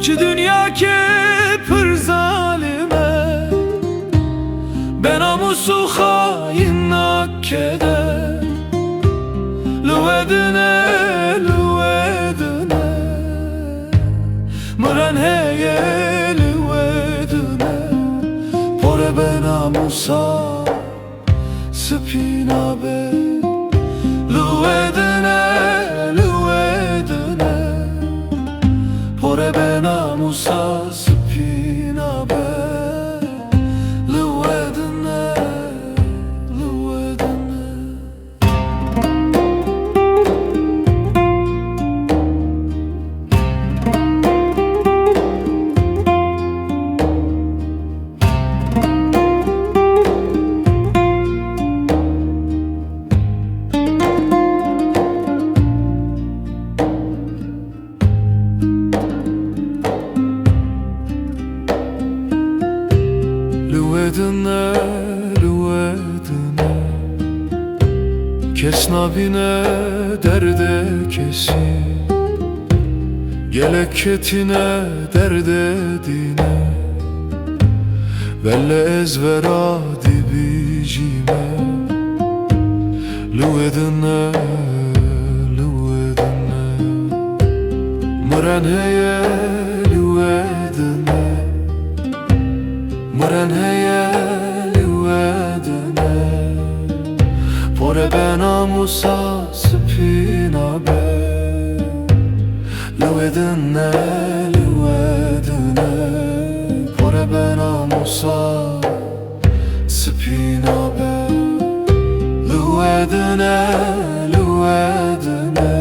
Çi dünya kepir zalime, ben namusu hain nakkede. Lüvedine, lüvedine, mıran heye lüvedine. Pore ben namusa spina be. Lüvedine, lüvedine, pore ben namusa spina be. Lüvedine, lüvedine. Lüvedine, lüvedine, kes nabine derde kesi. Gelek ketine derde dine, velle ezvera dibicime. Lüvedine, lüvedine, mıran heye lüvedine, mıran heye lüvedine. Pore ben namusa spina be. Lüvedine, lüvedine, pore ben namusa spina be. Lüvedine, lüvedine,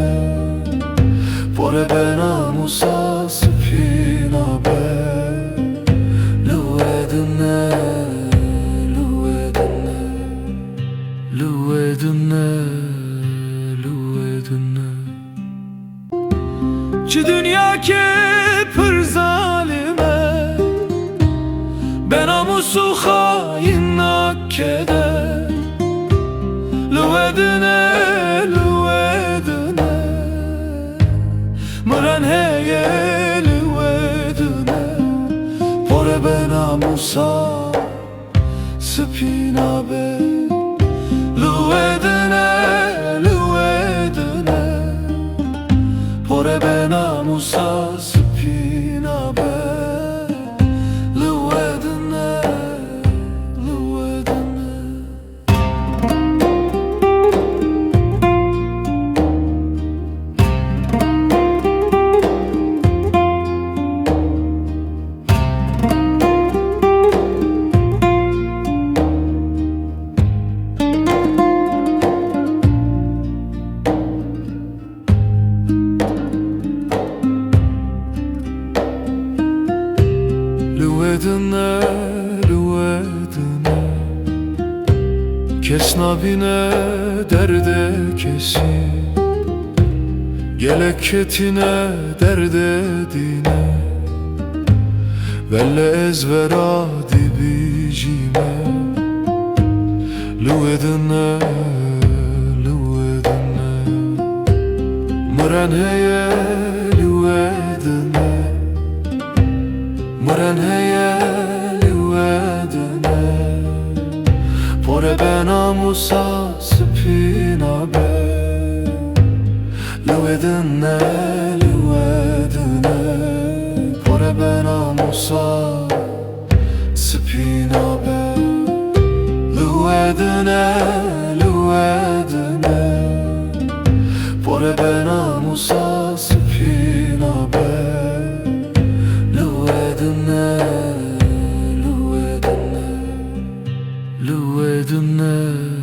pore ben namusa spina be. Lüvedine, lüvedine, lüvedine, lüvedine. Çi dünya kepir zalime, ben namusu hain nakkede. Lüvedine, lüvedine, mıran heye lüvedine. Pore ben namusa spina be. Lüvedine, lüvedine, pore ben namusa spina be. Lüvedine, lüvedine. Lüvedine, lüvedine, kes nabine derde kesi. Gelek ketine derde dine, velle ezvera dibicime. Lüvedine, lüvedine, mıran heye lüvedine, mıran heye lüvedine. Pore ben namusa spina be. Lüvedine, lüvedine, pore ben namusa spina be. Lüvedine, lüvedine, pore ben namusa spina be. Lüvedine, lüvedine, lüvedine.